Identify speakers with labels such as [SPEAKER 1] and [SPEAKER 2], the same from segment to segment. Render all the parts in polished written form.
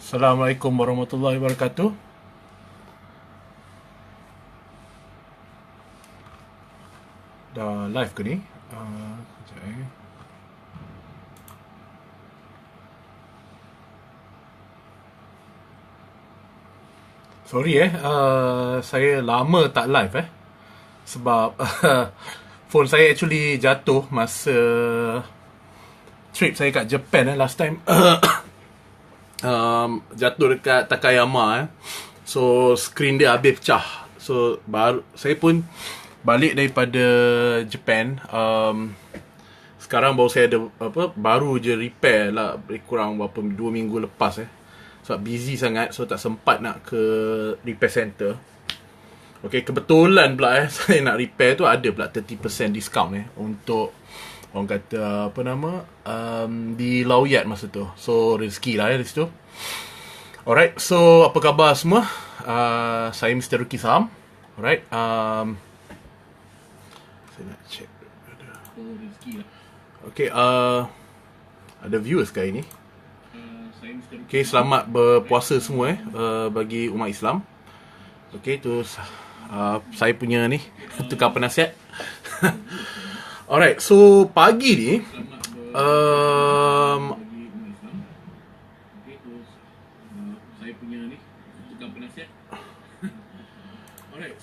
[SPEAKER 1] Assalamualaikum warahmatullahi wabarakatuh. Dah live ke ni? Sekejap Sorry saya lama tak live sebab phone saya actually jatuh masa trip saya kat Japan last time. Jatuh dekat Takayama so screen dia habis pecah. So baru saya pun balik daripada Japan. Sekarang baru saya ada baru je repair lah, lebih kurang berapa 2 minggu lepas sebab busy sangat, so tak sempat nak ke repair center. Okay, kebetulan pula saya nak repair tu ada pula 30% discount untuk orang kata di Lauyat masa tu. So rezeki lah di situ. Alright, so apa khabar semua? Saya Mr. Ruki Saham. Alright, saya nak check rezeki lah. Okay, ada viewers kali ni. Okay, selamat berpuasa semua bagi umat Islam. Okay, tu saya punya ni tukar penasihat. Alright, so pagi ni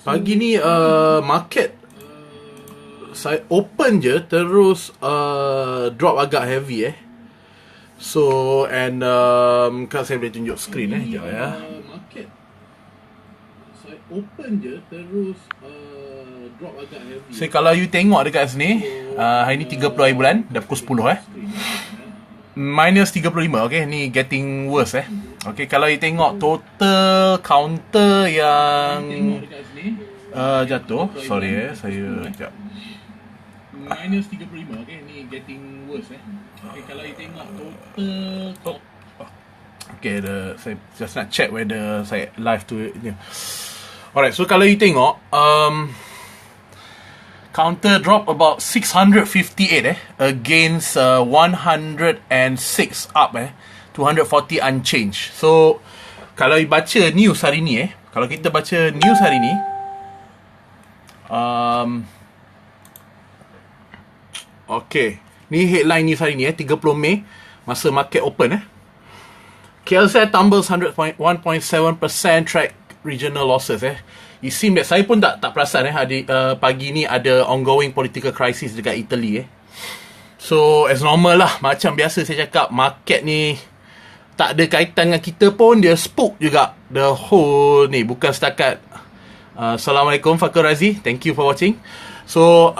[SPEAKER 1] pagi ni market saya open je terus drop agak heavy So and kan saya boleh tunjuk screen sekejap market saya open je terus drop agak heavy. So kalau you tengok dekat sini hari ni 30 hari bulan dah pukul 10 minus 35. Okay, ni getting worse Okay, kalau you tengok total counter yang jatuh, sorry saya sekejap, minus 35. Okay, ni getting worse Okay, kalau you tengok total okay, saya just nak check whether saya live tu Alright, so kalau you tengok counter drop about 658 against 106 up 240 unchanged. So kalau you baca news hari ni kalau kita baca news hari ni okay, ni headline news hari ni 30 Mei masa market open KLZ tumbles 101.7%, track regional losses It seems that saya pun tak perasan pagi ni ada ongoing political crisis dekat Italy So as normal lah, macam biasa saya cakap, market ni tak ada kaitan dengan kita pun, dia spook juga the whole ni, bukan setakat Assalamualaikum Fakir Razi, thank you for watching. So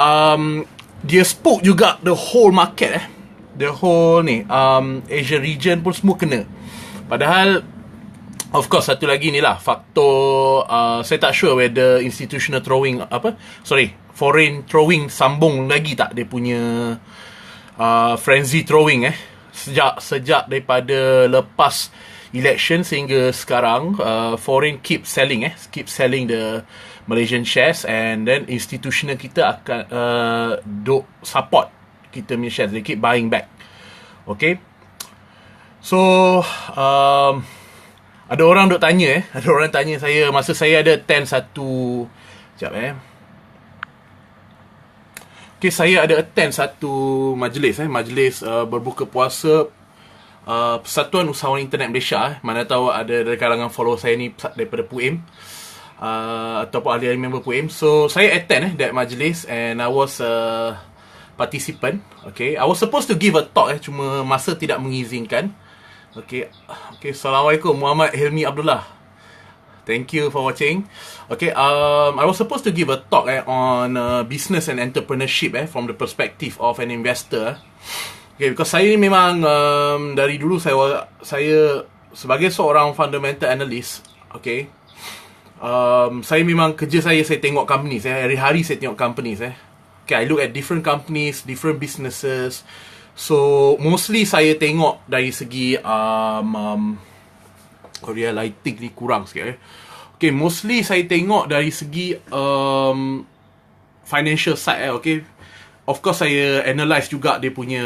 [SPEAKER 1] dia spook juga the whole market the whole ni Asia region pun semua kena. Padahal of course satu lagi ni lah faktor saya tak sure whether institutional throwing foreign throwing sambung lagi tak dia punya frenzy throwing sejak daripada lepas election sehingga sekarang. Foreign keep selling the Malaysian shares, and then institutional kita akan support kita punya shares, they keep buying back. Okay, so ada orang duk tanya ada orang tanya saya masa saya ada attend satu okay, saya ada attend satu majlis berbuka puasa Persatuan Usahawan Internet Malaysia. Mana tahu ada dari kalangan follow saya ni daripada PUIM ataupun ahli member PUIM. So saya attend that majlis and I was a participant. Okay, I was supposed to give a talk cuma masa tidak mengizinkan. Okay, Assalamualaikum Muhammad Hilmi Abdullah, thank you for watching. Okay, I was supposed to give a talk on business and entrepreneurship from the perspective of an investor. Okay, because saya ni memang dari dulu saya sebagai seorang fundamental analyst. Okay, saya memang kerja saya tengok companies hari-hari saya tengok companies Okay, I look at different companies, different businesses. So mostly saya tengok dari segi lighting ni kurang sikit Okay, mostly saya tengok dari segi financial side Okay, of course saya analyse juga dia punya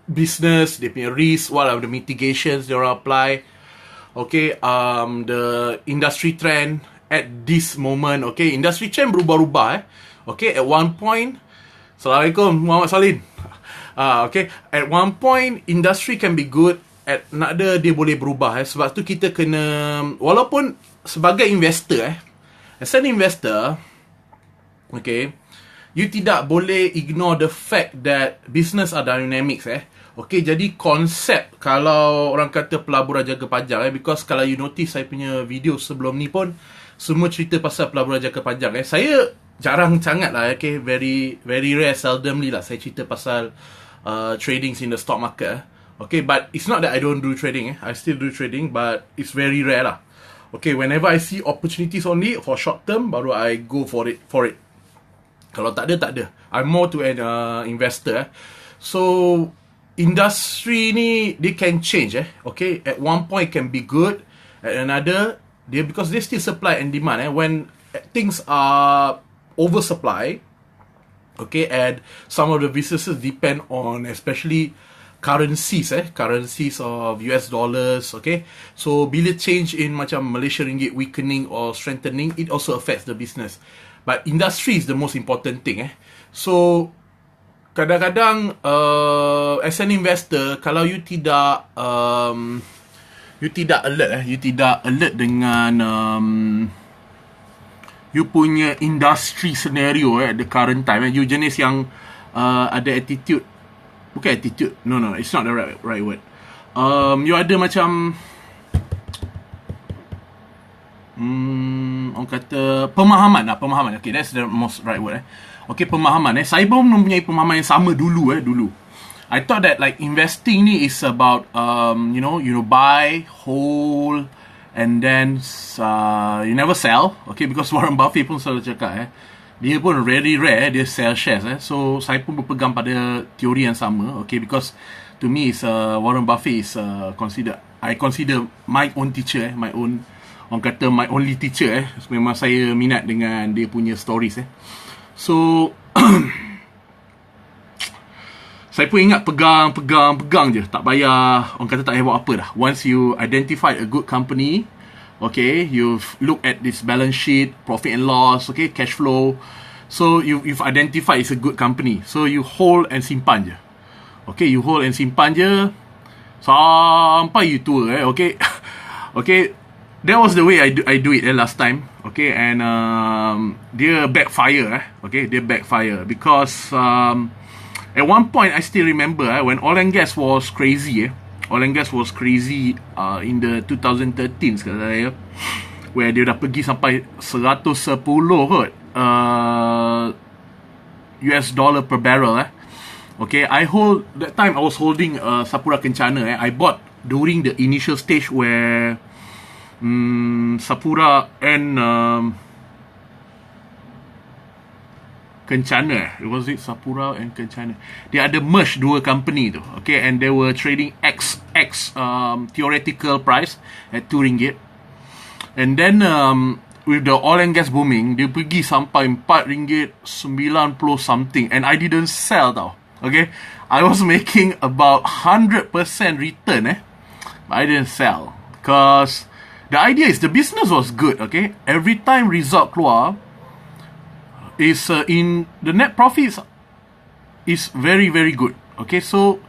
[SPEAKER 1] business, dia punya risk, what are the mitigations they orang apply. Okay, the industry trend at this moment. Okay, industry trend berubah-ubah. Okay, at one point, Assalamualaikum Muhammad Salin. Okay, at one point industry can be good, at another dia boleh berubah. Sebab tu kita kena, walaupun sebagai investor, as an investor, okay, you tidak boleh ignore the fact that business are dynamics. Okay, jadi konsep kalau orang kata pelaburan jaga panjang, because kalau you notice saya punya video sebelum ni pun semua cerita pasal pelaburan jaga panjang. Saya jarang sangat lah, okay, very rare, seldomly lah saya cerita pasal trading in the stock market. Okay, but it's not that I don't do trading. I still do trading, but it's very rare lah. Okay, whenever I see opportunities only for short term, baru I go for it. Kalau tak ada, tak ada. I'm more to an investor. So industry ni, they can change. Okay, at one point can be good, at another, because they still supply and demand. When things are oversupply, okay, and some of the businesses depend on especially currencies of US dollars, okay. So bila change in macam Malaysia ringgit weakening or strengthening, it also affects the business. But industry is the most important thing. So kadang-kadang as an investor, kalau you tidak alert dengan you punya industry scenario at the current time, you jenis yang ada attitude, bukan attitude, no, it's not the right word. You ada macam orang kata pemahaman. Okay, that's the most right word. Okay, pemahaman. Saya pun mempunyai pemahaman yang sama dulu. I thought that like investing ni is about you buy, hold, and then you never sell. Okay, because Warren Buffett pun selalu cakap dia pun very rare dia sell shares. So saya pun berpegang pada teori yang sama. Okay, because to me is Warren Buffett is I consider my own teacher. My own, orang kata my only teacher. Memang saya minat dengan dia punya stories. So saya pun ingat pegang je, tak payah, orang kata tak payah buat apa dah. Once you identify a good company, okay, you've looked at this balance sheet, profit and loss, okay, cash flow, so you've identified it's a good company, so you hold and simpan je. Okay, you hold and simpan je sampai you tua. Okay. Okay, that was the way I do it last time. Okay, and dia backfire. Okay, dia backfire because at one point I still remember when oil and gas was crazy. Oil and gas was crazy in the 2013 kata saya, where dia dah pergi sampai 110 kot US dollar per barrel. Okay, that time I was holding Sapura Kencana. I bought during the initial stage where Sapura and Kencana. Was it Sapura and Kencana? They ada merge dua company tu. Okay, and they were trading X theoretical price at RM2. And then with the oil and gas booming, dia pergi sampai RM4.90 something, and I didn't sell tau. Okay, I was making about 100% return. But I didn't sell because the idea is the business was good. Okay, every time result keluar is in the net profits is very very good. Okay, so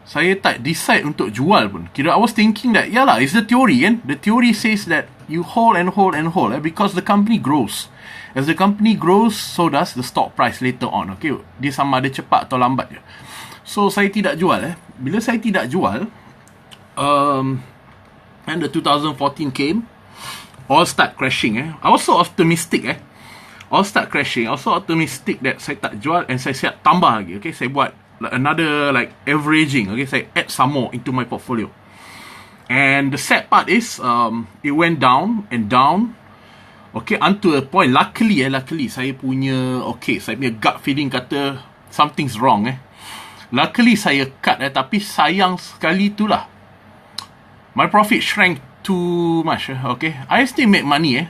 [SPEAKER 1] saya tak decide untuk jual pun. Kira I was thinking that yalah, it's the theory kan. The theory says that you hold and hold and hold because the company grows. As the company grows, so does the stock price later on. Okay, dia sama ada cepat atau lambat je. So saya tidak jual. Bila saya tidak jual, and the 2014 came, all start crashing. I was so optimistic. All start crashing. I was so optimistic that saya tak jual, and saya siap tambah lagi. Okay, saya buat another like averaging. Okay, saya add some more into my portfolio. And the sad part is, it went down and down. Okay, until a point, luckily saya punya gut feeling kata something's wrong. Luckily saya cut, tapi sayang sekali itulah, my profit shrank too much. Okay, I still make money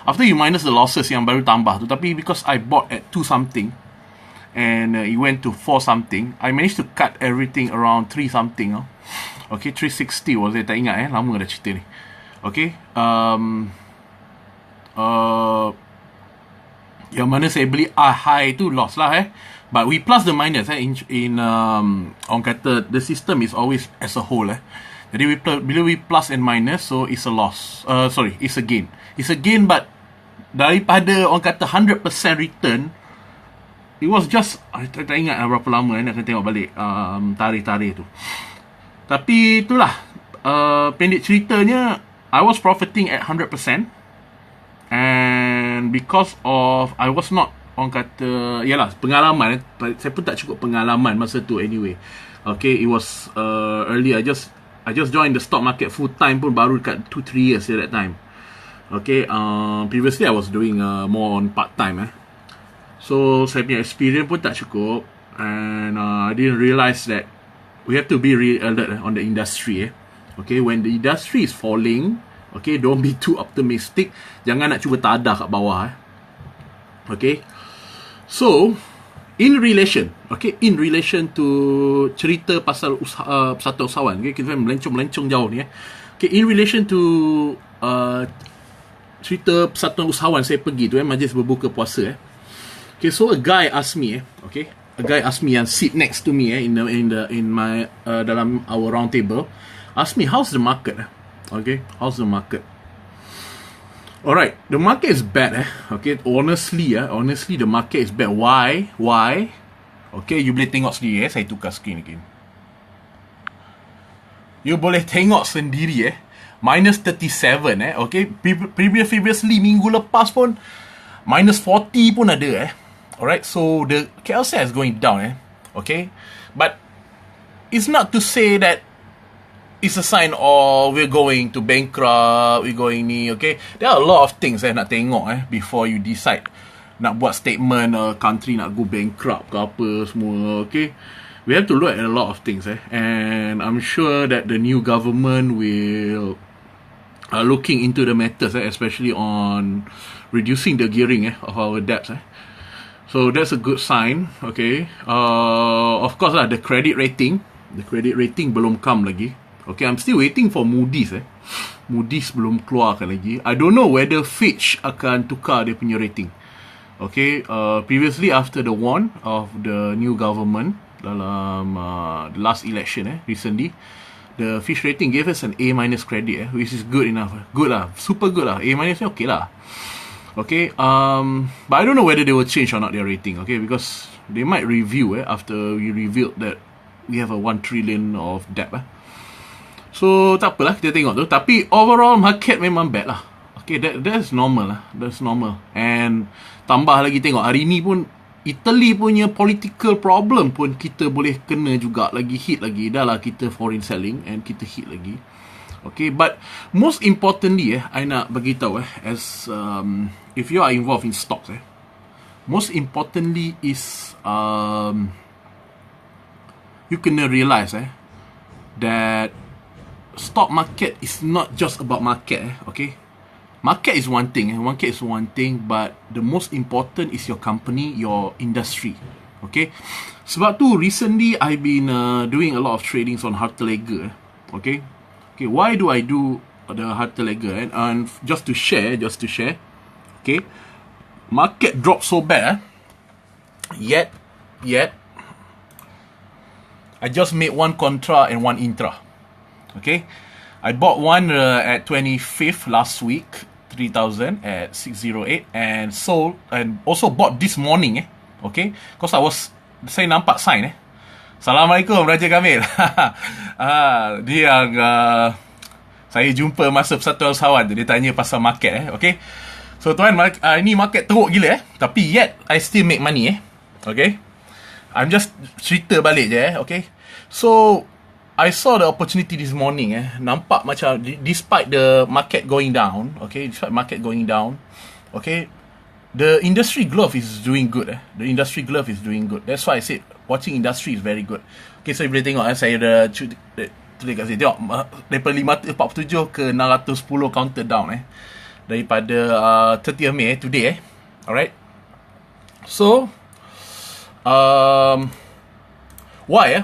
[SPEAKER 1] after you minus the losses yang baru tambah tu, tapi because I bought at 2 something, and it went to 4 something. I managed to cut everything around 3 something. Okay, 360 was it, tak ingat lama dah cerita ni. Okay, yang mana saya beli high tu loss lah but we plus the minus in orang kata the system is always as a whole jadi bila we plus and minus, so it's a loss, it's a gain, but daripada orang kata 100% return, it was just, tak ingat berapa lama nak kena tengok balik tarikh-tarikh tu. Tapi itulah, pendek ceritanya, I was profiting at 100%, and because of I was not, orang kata, yalah, pengalaman, saya pun tak cukup pengalaman masa tu anyway. Okay, it was early. I just joined the stock market full time pun baru dekat 2-3 years at that time. Okay, previously I was doing more on part time so saya punya experience pun tak cukup, and I didn't realise that we have to be really alert on the industry. Okay, when the industry is falling, okay, don't be too optimistic. Jangan nak cuba tadah kat bawah. Okay, so in relation to cerita pasal persatuan usahawan, okay, kita melencong jauh ni. Okay, in relation to cerita persatuan usahawan, saya pergi tu majlis berbuka puasa. Okay, so a guy asked me yang sit next to me in my dalam our round table, asked me how's the market. Okay, how's the market? Alright, the market is bad. Okay, honestly the market is bad. Why? Okay, you boleh tengok sendiri. Saya tukar screen again. You boleh tengok sendiri minus 37 okay, previously minggu lepas pun minus 40 pun ada alright, so the KL is going down okay, but it's not to say that it's a sign of we're going to bankrupt, we're going ni. Okay, there are a lot of things nak tengok before you decide nak buat statement country nak go bankrupt ke apa semua. Okay, we have to look at a lot of things and I'm sure that the new government will looking into the matters especially on reducing the gearing of our debts so that's a good sign. Okay, of course lah, the credit rating belum come lagi. Okay, I'm still waiting for Moody's Moody's belum keluarkan lagi. I don't know whether Fitch akan tukar dia punya rating. Okay, previously after the warn of the new government dalam the last election recently, the Fitch rating gave us an A- credit which is good enough. Good lah, super good lah. A- ni okay lah. Okay, but I don't know whether they will change or not their rating. Okay, because they might review after we revealed that we have a 1 trillion of debt. So tak apalah, kita tengok tu. Tapi overall market memang bad lah. Okay, that's normal lah. That's normal. And tambah lagi tengok hari ni pun Italy punya political problem pun kita boleh kena juga lagi, hit lagi. Dah lah kita foreign selling and kita hit lagi. Okay, but most importantly I nak bagi tahu as if you are involved in stocks most importantly is you kena realise that stock market is not just about market. Okay, market is one thing but the most important is your company, your industry. Okay, sebab tu recently I've been doing a lot of tradings on harta ledger. Okay, why do I do the harta ledger and just to share. Okay, market dropped so bad yet I just made one contra and one intra. Okay, I bought one at 25th last week, 3,000 at 608, and sold and also bought this morning. Okay, because saya nampak sign Assalamualaikum Raja Kamil. Dia yang saya jumpa masa persatuan usahawan tu, dia tanya pasal market okay. So tuan, ini market teruk gila tapi yet I still make money okay. I'm just cerita balik je okay. So I saw the opportunity this morning nampak macam despite the market going down, okay, the industry glove is doing good That's why I said watching industry is very good. Okay, so boleh tengok saya dah tulis kat sini, tengok daripada 547 ke 610 counter down daripada 30 Mei today alright. So Why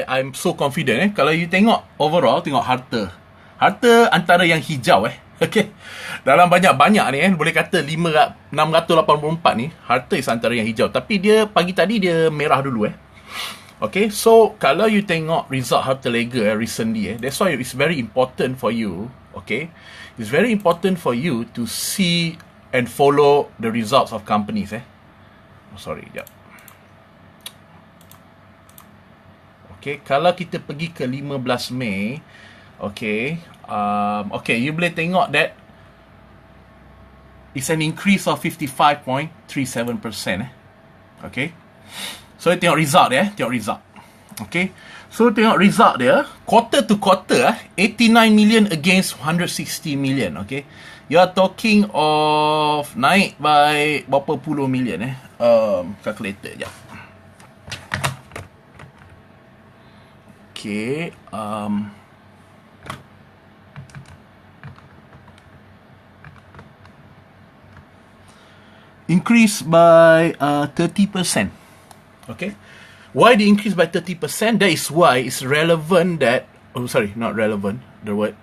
[SPEAKER 1] I'm so confident Kalau you tengok overall, tengok harta antara yang hijau Okay, dalam banyak-banyak ni boleh kata 684 ni, harta is antara yang hijau. Tapi dia pagi tadi dia merah dulu Okay, so kalau you tengok result harta lega recently that's why it's very important for you. Okay, it's very important for you to see and follow the results of companies sekejap. Okay, kalau kita pergi ke 15 Mei, okay, you boleh tengok that it's an increase of 55.37%. Okay, so tengok result tengok result. Okay, so tengok result dia, quarter to quarter 89 million against 160 million. Okay, you are talking of naik by berapa puluh million calculator je. Okay, increase by 30%. Okay, why the increase by 30%? That is why it's relevant that, not relevant, the word.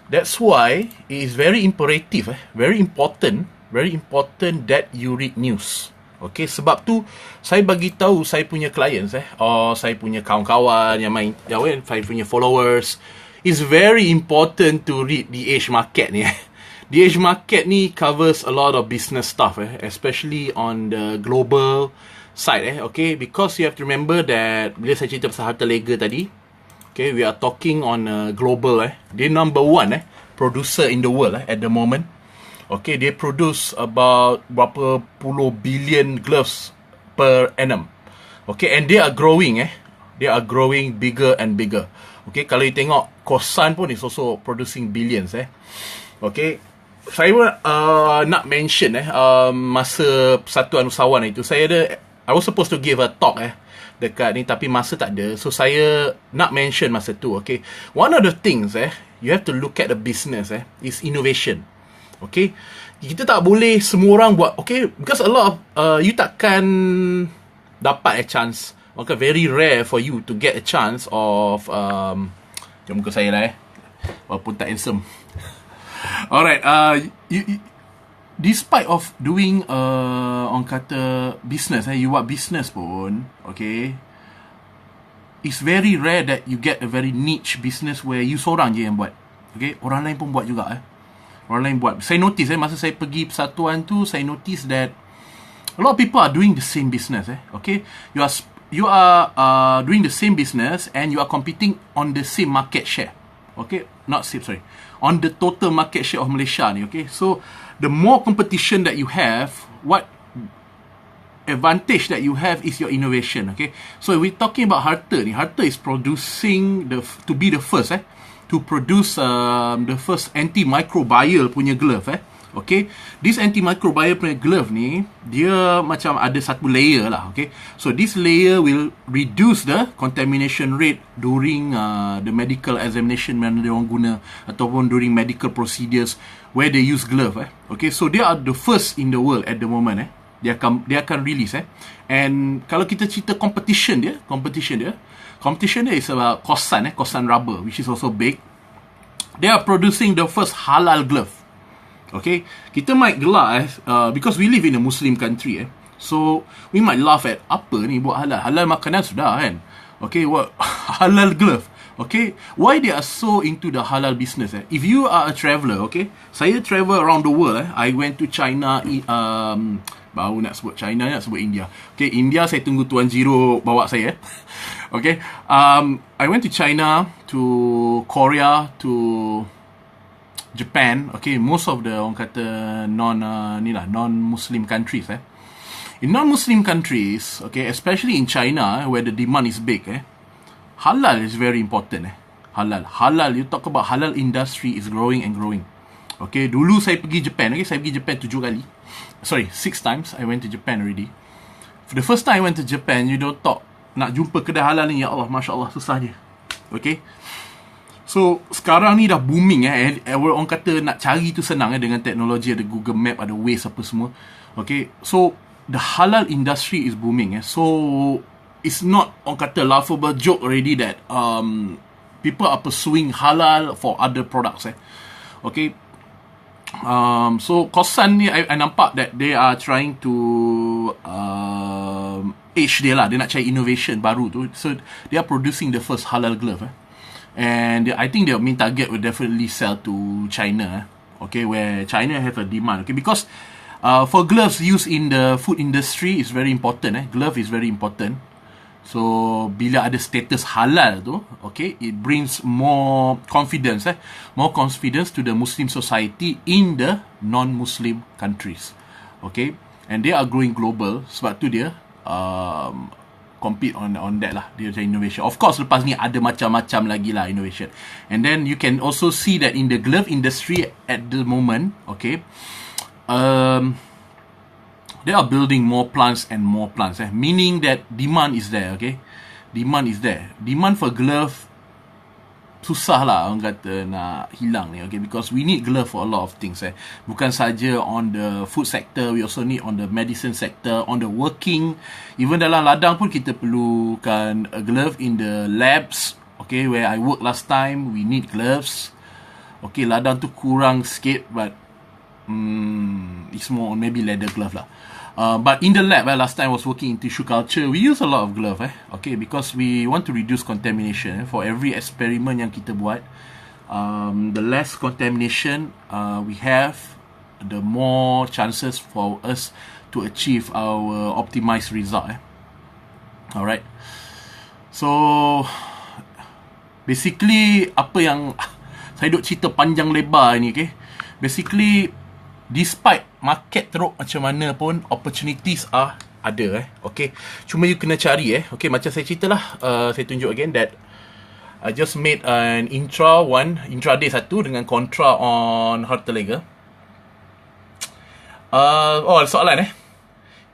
[SPEAKER 1] That's why it is very imperative, very important that you read news. Okay, sebab tu saya bagi tahu saya punya clients saya punya kawan-kawan yang main, saya punya followers, it's very important to read the age market ni. The age market ni covers a lot of business stuff especially on the global side okay, because you have to remember that bila saya cerita pasal harta lega tadi, okay, we are talking on global dia number one producer in the world at the moment. Okay, they produce about berapa puluh billion gloves per annum. Okay, and they are growing they are growing bigger and bigger. Okay, kalau you tengok Kosan pun is also producing billions Okay, saya pun nak mention masa Persatuan Usahawan itu I was supposed to give a talk dekat ni, tapi masa tak ada, so saya nak mention masa tu. Okay, one of the things you have to look at the business is innovation. Okay, kita tak boleh semua orang buat. Okay, because a lot of you takkan dapat a chance. Okay, very rare for you to get a chance of jom muka saya lah walaupun tak handsome. Alright, you, despite of doing orang kata business you buat business pun, okay, it's very rare that you get a very niche business where you seorang je yang buat. Okay, orang lain pun buat juga orang lain buat. Saya notice masa saya pergi persatuan tu, saya notice that a lot of people are doing the same business okay, you are doing the same business and you are competing on the same market share. Okay, not same, sorry, on the total market share of Malaysia ni. Okay, so the more competition that you have, what advantage that you have is your innovation. Okay, so we're talking about harta ni. Harta is producing to be the first to produce the first antimicrobial punya glove Okay, this antimicrobial punya glove ni, dia macam ada satu layer lah. Okay, so this layer will reduce the contamination rate during the medical examination mana dia orang guna, ataupun during medical procedures where they use glove Okay, so they are the first in the world at the moment dia akan release and kalau kita cerita competition dia is about Kosan rubber, which is also big. They are producing the first halal glove. Okay, kita might gelak because we live in a Muslim country so we might laugh at apa ni buat halal makanan sudah kan. Okay, what halal glove. Okay, why they are so into the halal business if you are a traveller, okay, saya travel around the world I went to China, baru nak sebut China, nak sebut India. Okay, India saya tunggu Tuan Zero bawa saya okay, I went to China, to Korea, to Japan. Okay, most of the orang kata non-Muslim countries in non-Muslim countries, okay, especially in China where the demand is big halal is very important halal, you talk about halal industry is growing and growing. Okay, dulu saya pergi Japan, okay, saya pergi Japan 6 times I went to Japan already. For the first time I went to Japan, you don't talk, nak jumpa kedai halal ni, ya Allah, Masya Allah, susah je. Okay, so sekarang ni dah booming orang kata nak cari tu senang dengan teknologi, ada Google Map, ada Waze apa semua. Okay, so the halal industry is booming. So it's not orang kata laughable joke already that people are pursuing halal for other products. Okay. So Kosan ni I nampak that they are trying to age dia lah. Dia nak cari innovation baru tu. So they are producing the first halal glove. And I think their main target will definitely sell to China. Okay, where China have a demand. Okay, because for gloves used in the food industry is very important. Glove is very important. So bila ada status halal tu, okay, it brings more confidence, more confidence to the Muslim society in the non-Muslim countries. Okay, and they are growing global. Sebab tu dia compete on that lah. Dia macam innovation. Of course, lepas ni ada macam-macam lagi lah innovation. And then you can also see that in the glove industry at the moment, okay, they are building more plants and more plants. Meaning that demand is there, okay? Demand is there. Demand for glove susah lah orang kata nak hilang ni, okay? Because we need glove for a lot of things. Bukan saja on the food sector, we also need on the medicine sector, on the working. Even dalam ladang pun kita perlukan a glove in the labs, okay? Where I work last time, we need gloves. Okay, ladang tu kurang sikit, but it's more on maybe leather glove lah. But in the lab, last time I was working in tissue culture, we use a lot of glove, okay, because we want to reduce contamination. For every experiment yang kita buat, the less contamination we have, the more chances for us to achieve our optimized result. Alright. So basically apa yang saya duk cerita panjang lebar ni, okay, basically despite market teruk macam mana pun, opportunities are ada, okay. Cuma you kena cari, okay. Macam saya ceritalah, saya tunjuk again that I just made an intraday satu dengan kontra on harta lega. Soalan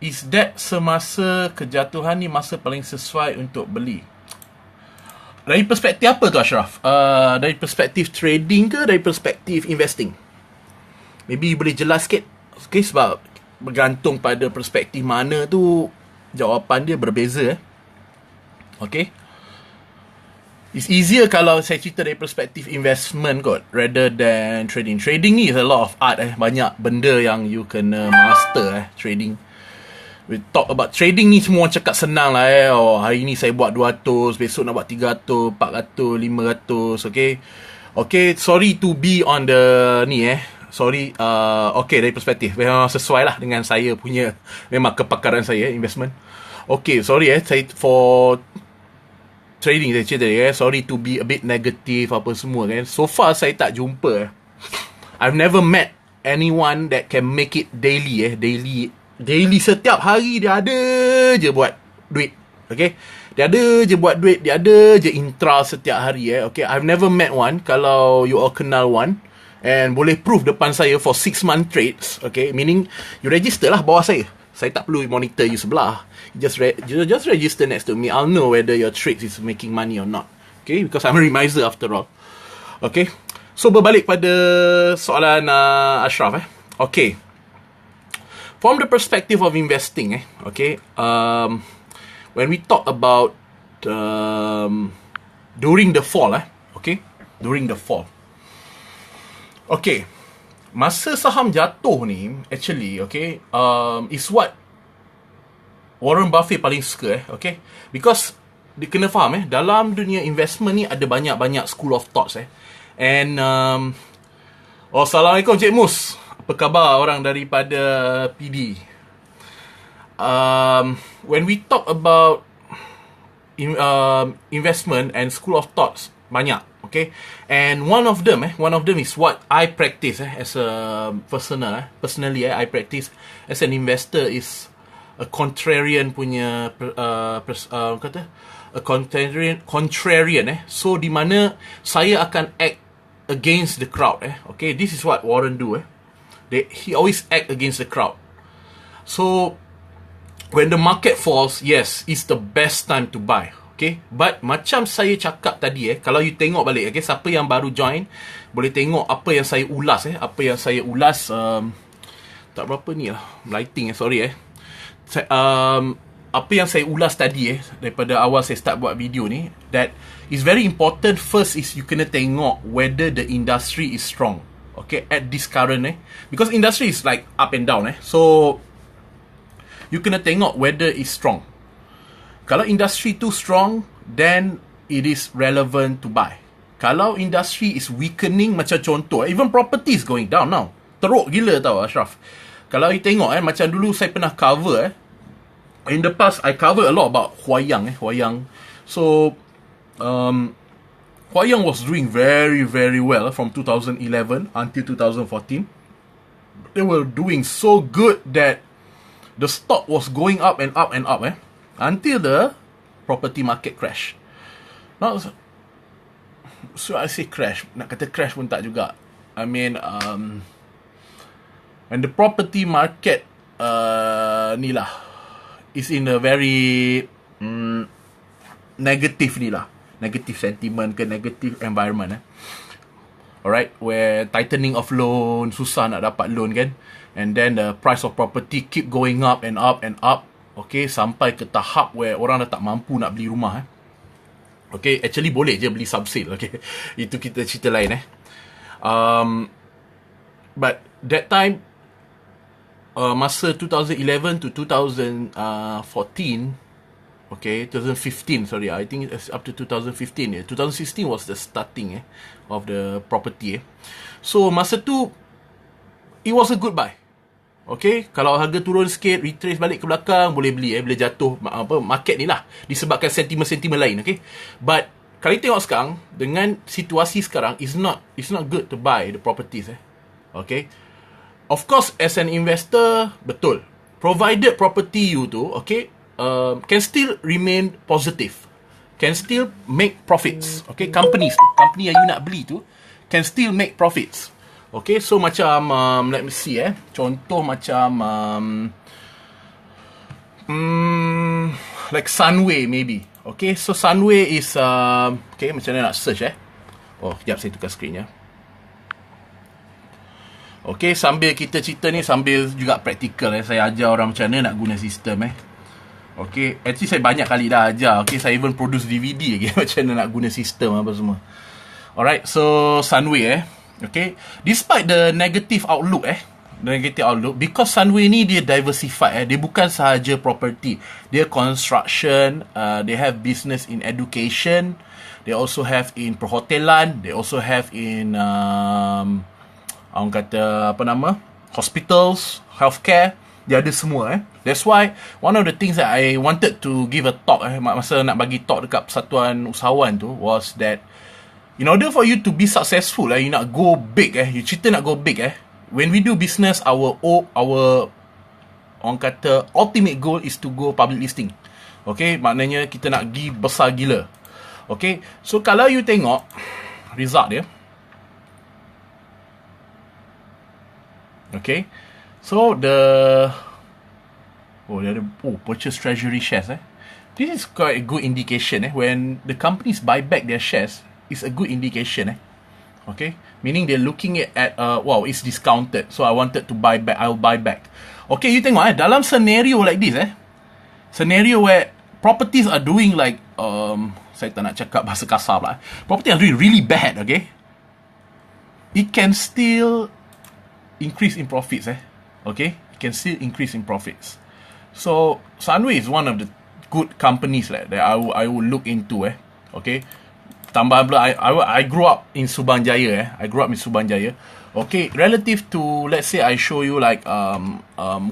[SPEAKER 1] is that semasa kejatuhan ni masa paling sesuai untuk beli? Dari perspektif apa tu Ashraf? Dari perspektif trading ke dari perspektif investing? Maybe you boleh jelas sikit, okay, sebab bergantung pada perspektif mana tu jawapan dia berbeza. Okay, it's easier kalau saya cerita dari perspektif investment kot, rather than trading. Trading ni is a lot of art, banyak benda yang you kena master, trading. We talk about trading ni semua cakap senang lah, hari ni saya buat 200, besok nak buat 300, 400, 500, okay. Okay, sorry to be on the ni sorry, okay, dari perspektif memang sesuai lah dengan saya punya, memang kepakaran saya investment. Okay, sorry saya for trading saya cerita sorry to be a bit negative apa semua kan. So far saya tak jumpa I've never met anyone that can make it daily daily setiap hari dia ada je buat duit, okay. Dia ada je buat duit, dia ada je intra setiap hari, okay. I've never met one. Kalau you all kenal one and boleh prove depan saya for 6-month trades, okay, meaning you register lah bawah saya tak perlu monitor you sebelah, just register next to me, I'll know whether your trades is making money or not, okay, because I'm a remiser after all, okay. So berbalik pada soalan Ashraf, okay, from the perspective of investing, okay, when we talk about during the fall, okay, during the fall, okay, masa saham jatuh ni, actually, okay, is what Warren Buffett paling suka, okay, because dia kena faham, dalam dunia investment ni ada banyak-banyak school of thoughts, and Assalamualaikum Cik Mus, apa khabar orang daripada PD? When we talk about investment and school of thoughts, banyak, okay, and one of them is what I practice as a personally I practice as an investor is a contrarian punya a contrarian, so di mana saya akan act against the crowd, okay. This is what Warren do, he always act against the crowd. So when the market falls, yes, it's the best time to buy, okay. But macam saya cakap tadi, kalau you tengok balik, okay, siapa yang baru join boleh tengok apa yang saya ulas, tak berapa ni lah lighting, sorry, apa yang saya ulas tadi daripada awal saya start buat video ni, that is very important. First is you kena tengok whether the industry is strong, okay, at this current because industry is like up and down so you kena tengok whether it's strong. Kalau industry too strong, then it is relevant to buy. Kalau industry is weakening, macam contoh even property is going down now, teruk gila tau Ashraf. Kalau you tengok macam dulu saya pernah cover in the past, I cover a lot about Huayang Huayang. So Huayang was doing very very well from 2011 until 2014. They were doing so good that the stock was going up and up and up until the property market crash. Not so I say crash, nak kata crash pun tak juga. I mean when the property market ni lah is in a very negative ni lah, negative sentiment ke negative environment alright, where tightening of loan, susah nak dapat loan kan, and then the price of property keep going up and up and up, okay, sampai ke tahap where orang dah tak mampu nak beli rumah okay, actually boleh je beli subsale, okay, itu kita cerita lain but that time masa 2011 to 2014 okay, 2015 sorry, I think it's up to 2015 2016 was the starting of the property so masa tu it was a good buy, okay, kalau harga turun sikit, retrace balik ke belakang, boleh beli boleh jatuh market ni lah disebabkan sentimen-sentimen lain, okay. But kalau tengok sekarang dengan situasi sekarang, it's not good to buy the properties okay. Of course, as an investor, betul. Provided property you tu, okay, can still remain positive, can still make profits, okay. Company yang you nak beli tu can still make profits, okay. So macam let me see contoh macam like Sunway maybe, okay. So Sunway is okay, macam mana nak search oh, sekejap saya tukar screen okay, sambil kita cerita ni, sambil juga praktikal saya ajar orang macam mana nak guna sistem okay, actually saya banyak kali dah ajar, okay, saya even produce DVD lagi macam mana nak guna sistem apa semua. Alright, so Sunway okay, despite the negative outlook because Sunway ni dia diversified dia bukan sahaja property, dia construction, they have business in education, they also have in perhotelan, they also have in orang kata hospitals, healthcare, dia ada semua That's why one of the things that I wanted to give a talk masa nak bagi talk dekat Persatuan Usahawan tu was that in order for you to be successful you nak go big you cerita nak go big when we do business, our orang kata ultimate goal is to go public listing, okay, maknanya kita nak pergi besar gila, okay. So kalau you tengok result dia, okay, so the purchase treasury shares this is quite a good indication when the companies buy back their shares, is a good indication okay, meaning they're looking at wow, it's discounted, so I wanted to buy back, I'll buy back, okay. You tengok dalam scenario like this scenario where properties are doing like saya tak nak cakap bahasa kasar lah, property are doing really bad, okay, it can still increase in profits okay, it can still increase in profits. So Sunway is one of the good companies that I would look into okay. Tambahan pula, I grew up in Sembang Jaya okay, relative to, let's say I show you like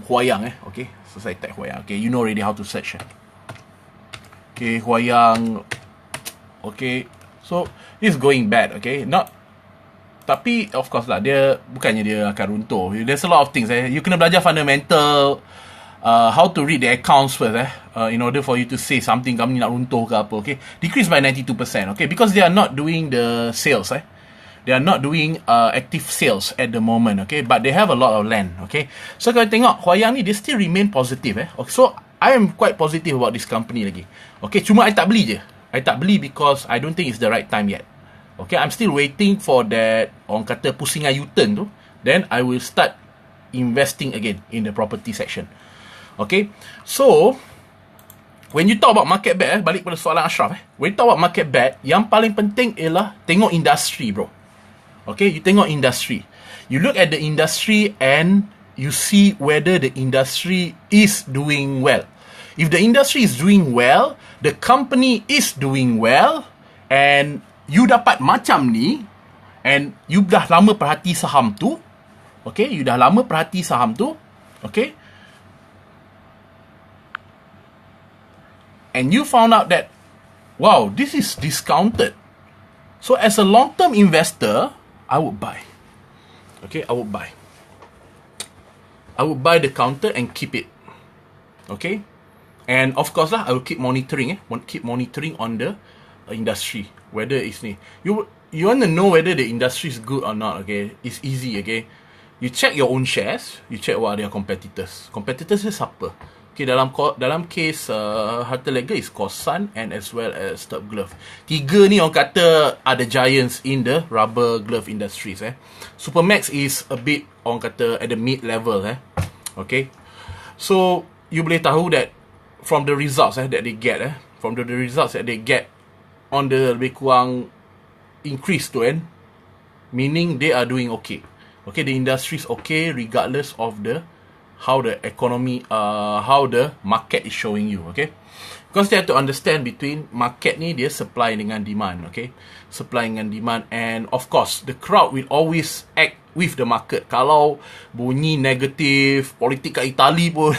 [SPEAKER 1] Huayang okay, so saya type Huayang, okay, you know already how to search okay, Huayang, okay, so it's going bad, okay, not, tapi of course lah, dia bukannya dia akan runtuh, there's a lot of things you kena belajar fundamental, how to read the accounts first in order for you to say something company nak runtuh ke apa, okay. Decrease by 92%, okay, because they are not doing the sales they are not doing active sales at the moment, okay, but they have a lot of land, okay. So kalau tengok Huayang ni, they still remain positive okay. So I am quite positive about this company lagi, okay. Cuma I tak beli je, I tak beli because I don't think it's the right time yet, okay. I'm still waiting for that orang kata pusingan U-turn tu, then I will start investing again in the property section, Okay, so when you talk about market bet, balik pada soalan Ashraf, when you talk about market bet, yang paling penting ialah tengok industri, bro. Okay, you tengok industri. You look at the industry and you see whether the industry is doing well. If the industry is doing well, the company is doing well, and you dapat macam ni, and you dah lama perhati saham tu, okay, you dah lama perhati saham tu, okay, and you found out that, wow, this is discounted. So as a long-term investor, I would buy. Okay, I would buy. I would buy the counter and keep it. Okay, and of course lah, I will keep monitoring. Keep monitoring on the industry, whether it's ni. You want to know whether the industry is good or not. Okay, it's easy. Okay, you check your own shares. You check what are their competitors. Competitors is siapa? Okay, dalam case harta lega is Kosan and as well as Top Glove. Tiga ni orang kata are the giants in the rubber glove industries. Supermax is a bit orang kata at the mid level. Okay, so you boleh tahu that from the results that they get, from the results that they get on the lebih kurang increase tu, meaning they are doing okay. Okay, the industry is okay regardless of the how the economy, how the market is showing you, okay? Because you have to understand between market ni, dia supply dengan demand, okay? Supply dengan demand, and of course, the crowd will always act with the market. Kalau bunyi negatif, politik kat Itali pun,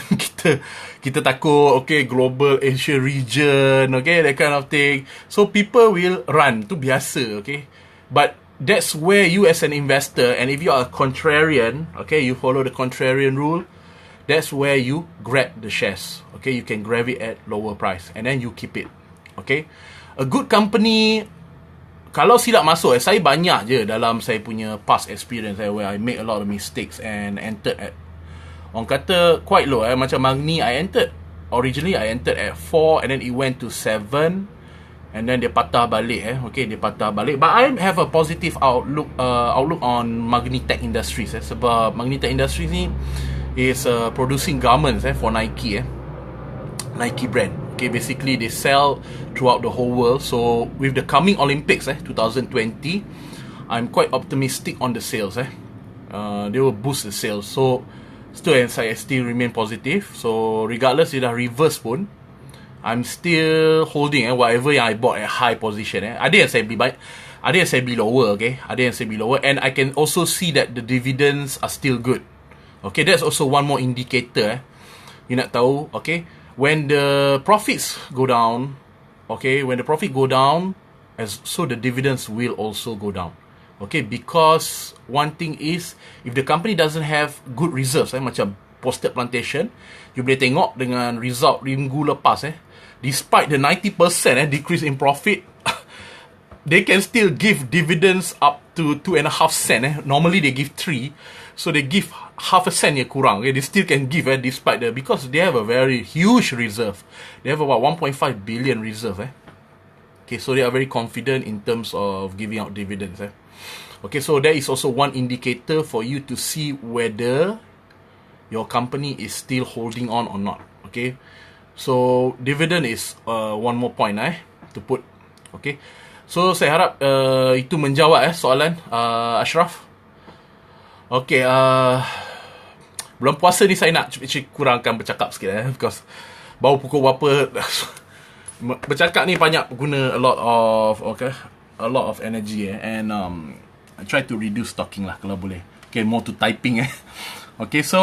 [SPEAKER 1] kita takut, okay, global Asia region, okay, that kind of thing. So, people will run, tu biasa, okay? But that's where you as an investor, and if you are a contrarian, okay, you follow the contrarian rule, that's where you grab the shares. Okay, you can grab it at lower price and then you keep it. Okay, a good company, kalau silap masuk, saya banyak je dalam saya punya past experience where I make a lot of mistakes and entered at, orang kata quite low. Macam Magni, originally I entered at 4 and then it went to 7 and then dia patah balik. Okay, dia patah balik. But I have a positive outlook on Magni Tech Industries. Sebab Magni Tech Industries ni is producing garments for Nike, Nike brand. Okay, basically they sell throughout the whole world. So with the coming Olympics 2020, I'm quite optimistic on the sales. They will boost the sales. So I still remain positive. So regardless dia dah reverse pun, I'm still holding whatever yang I bought at high position. Ada yang saya beli baik, ada yang saya beli lower. Okay, ada yang saya beli lower, and I can also see that the dividends are still good. Okay, that's also one more indicator. You nak tahu, okay, when the profits go down, okay, when the profit go down, so the dividends will also go down. Okay, because one thing is, if the company doesn't have good reserves, macam Posted Plantation, you boleh tengok dengan result minggu lepas, despite the 90% decrease in profit, they can still give dividends up to 2.5 cents. Normally they give 3, so they give half a cent kurang. They still can give despite because they have a very huge reserve. They have about 1.5 billion reserve. Okay, so they are very confident in terms of giving out dividends. Okay, so that is also one indicator for you to see whether your company is still holding on or not. Okay, so dividend is one more point to put. Okay, so saya harap itu menjawab soalan Ashraf. Okay, bulan puasa ni saya nak kurangkan bercakap sikit because baru pukul berapa bercakap ni banyak guna a lot of energy and I try to reduce talking lah kalau boleh. Okay, more to typing. Okay, so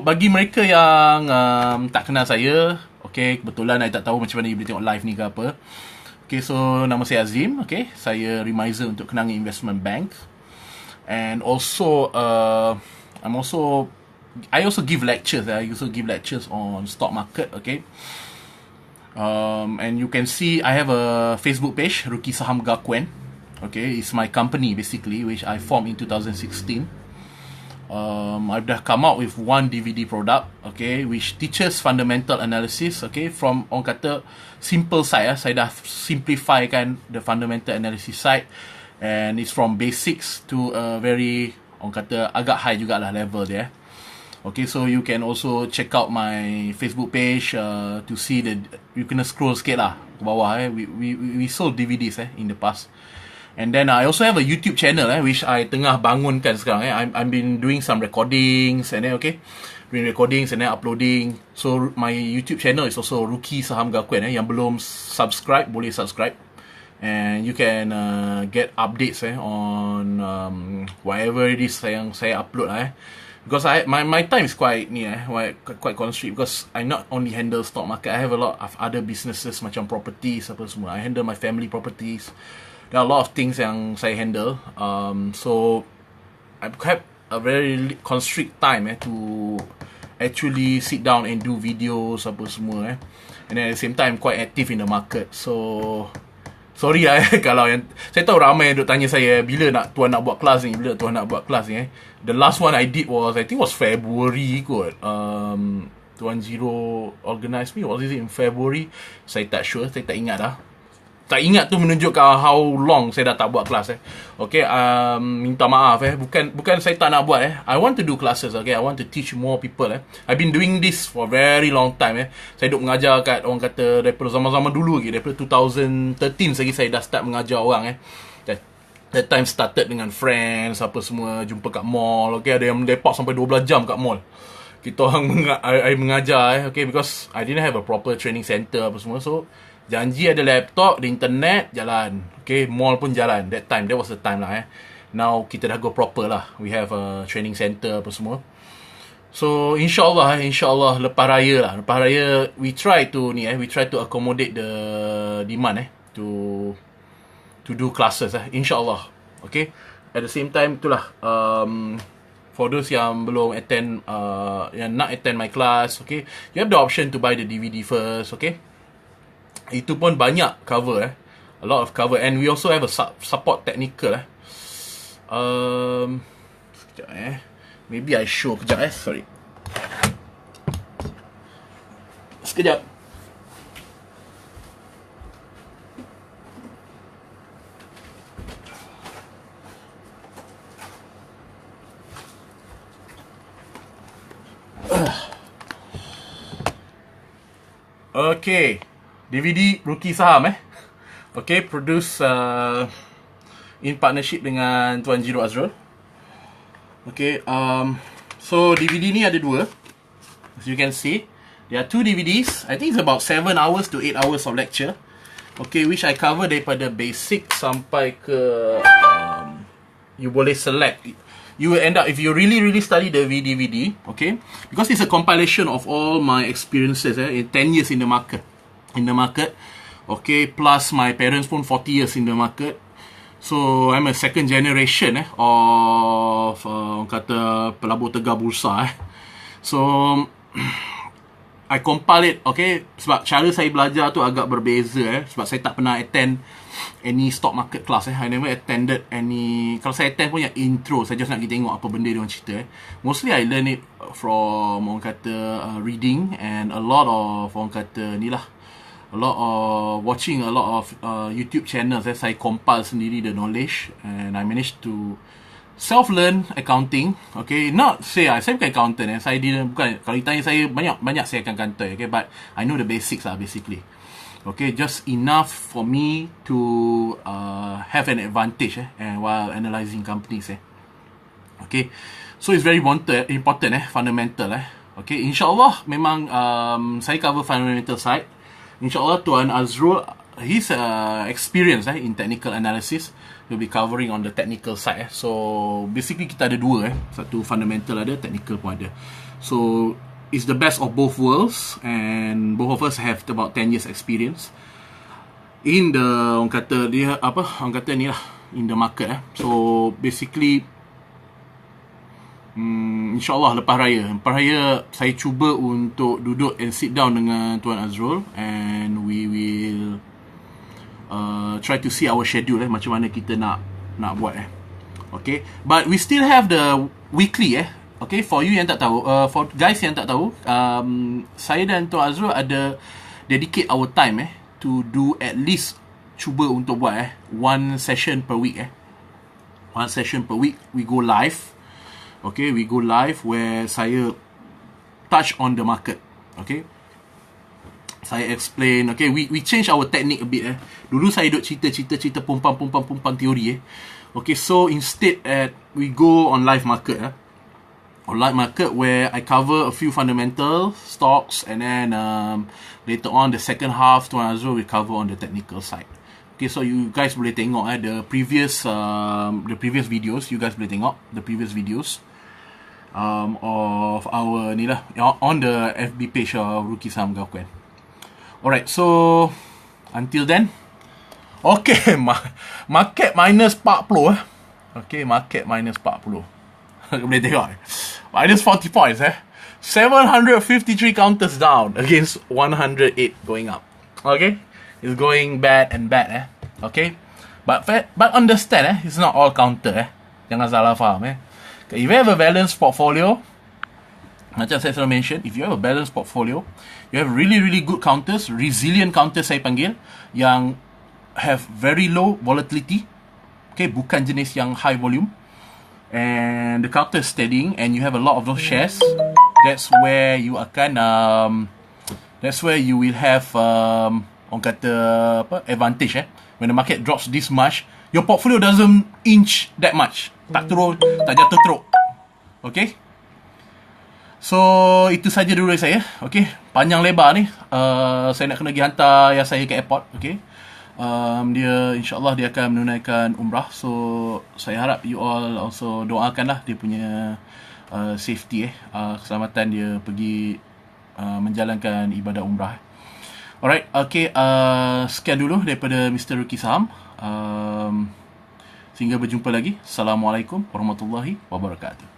[SPEAKER 1] bagi mereka yang tak kenal saya, okay, kebetulan saya tak tahu macam mana you boleh tengok live ni ke apa. Okay, so nama saya Azim. Okay, saya remiser untuk Kenanga Investment Bank, and also I also give lectures. I also give lectures on stock market. Okay, and you can see I have a Facebook page, Ruki Saham Gakuen. Okay, it's my company basically, which I formed in 2016. I've dah come out with one DVD product, okay, which teaches fundamental analysis, okay, from orang kata simple side. Saya dah simplifykan the fundamental analysis side, and it's from basics to very orang kata agak high jugalah level dia. Okay, so you can also check out my Facebook page to see you kena scroll sikit lah ke bawah we sold DVDs in the past. And then I also have a YouTube channel which I tengah bangunkan sekarang I've been doing some recordings and then doing recordings and then uploading. So my YouTube channel is also Rookie Saham Gakuen yang belum subscribe boleh subscribe. And you can get updates on whatever it is yang saya upload because my time is quite quite constrained because I not only handle stock market, I have a lot of other businesses macam properties apa semua. I handle my family properties. There are a lot of things yang saya handle. So I have a very constrict time to actually sit down and do videos apa semua And then at the same time quite active in the market. So sorry kalau yang saya tahu ramai yang duk tanya saya bila tuan nak buat kelas ni, bila tuan nak buat kelas ni The last one I did was I think was February kot. Tuan Zero organised me. Was it in February? Saya tak sure, saya tak ingat dah. Tak ingat tu menunjukkan how long saya dah tak buat kelas Okay, minta maaf bukan saya tak nak buat I want to do classes, okay. I want to teach more people I've been doing this for a very long time Saya duk mengajar kat orang kata daripada zaman-zaman dulu lagi, daripada 2013 lagi saya dah start mengajar orang That time started dengan friends apa semua, jumpa kat mall, okay. Ada yang lepak sampai 12 jam kat mall. Kita orang I mengajar okay, because I didn't have a proper training center apa semua. So janji ada laptop, ada internet, jalan. Okay, mall pun jalan. That was the time lah Now kita dah go proper lah. We have a training center apa semua. So insyaAllah lepas raya we try to accommodate the demand to do classes insyaAllah. Okay, at the same time itulah for those yang belum attend yang nak attend my class, okay, you have the option to buy the DVD first. Okay, itu pun banyak cover a lot of cover, and we also have a support technical sekejap maybe I show kejap sorry sekejap. Okay, DVD Rookie Saham okay, produce in partnership dengan Tuan Jiro Azrul. Okay, so DVD ni ada dua. As you can see, there are two DVDs. I think it's about 7 hours to 8 hours of lecture. Okay, which I cover daripada basic sampai ke you boleh select. You will end up, if you really study the DVD, okay, because it's a compilation of all my experiences in 10 years in the market, okay, plus my parents pun 40 years in the market. So I'm a second generation of kata pelabur tegar bursa So I compile it, okay, sebab cara saya belajar tu agak berbeza sebab saya tak pernah attend any stock market class I never attended any. Kalau saya attend pun yang intro, saya just nak pergi tengok apa benda dia orang cerita Mostly I learn it from orang kata reading and a lot of orang kata ni lah, a lot of watching a lot of YouTube channels saya compile sendiri the knowledge, and I managed to self-learn accounting. Okay, not say saya bukan accountant saya bukan, kalau ditanya saya banyak saya akan kantoi, okay, but I know the basics lah basically. Okay, just enough for me to have an advantage while analysing companies Okay, so it's very important fundamental Okay, insyaAllah memang saya cover fundamental side. InsyaAllah Tuan Azrul, he's experienced in technical analysis. He'll be covering on the technical side So basically kita ada dua satu fundamental ada, technical pun ada. So it's the best of both worlds, and both of us have about 10 years experience in the orang kata ni lah, in the market So basically InsyaAllah lepas raya saya cuba untuk duduk and sit down dengan Tuan Azrul, and we will try to see our schedule macam mana kita nak buat Okay, but we still have the weekly Okay, for you yang tak tahu, for guys yang tak tahu, saya dan Tuan Azrul ada dedicate our time to do at least, cuba untuk buat one session per week One session per week we go live. Okay, we go live where saya touch on the market. Okay, saya explain. Okay, we change our technique a bit. Dulu saya duk cerita pumpang teori. Okay, so instead we go on live market. On live market where I cover a few fundamental stocks, and then later on the second half Tuan Azrul will cover on the technical side. Okay, so you guys boleh tengok the previous videos. You guys boleh tengok the previous videos of our ni lah on the FB page of Rookie Saham Gaukuan. Alright, so until then, okay, market minus 40 Okay, market minus 40. Boleh tengok minus 40 points 753 counters down against 108 going up. Okay, it's going bad and bad okay, but understand it's not all counter jangan salah faham If you have a balanced portfolio, macam saya selalu mention, if you have a balanced portfolio, you have really good counters, resilient counters saya panggil, yang have very low volatility. Okay, bukan jenis yang high volume, and the counter is steadying, and you have a lot of those shares. That's where you akan that's where you will have orang kata advantage when the market drops this much, your portfolio doesn't inch that much, tak turun, tak jatuh teruk. Okay, so itu saja dulu dari saya. Okay, panjang lebar ni. Saya nak kena pergi hantar ayah saya ke airport. Okay, dia insyaAllah dia akan menunaikan umrah. So saya harap you all also doakanlah dia punya safety keselamatan dia pergi menjalankan ibadah umrah. Alright, okay, sekian dulu daripada Mr. Rookie Saham. Sehingga berjumpa lagi. Assalamualaikum warahmatullahi wabarakatuh.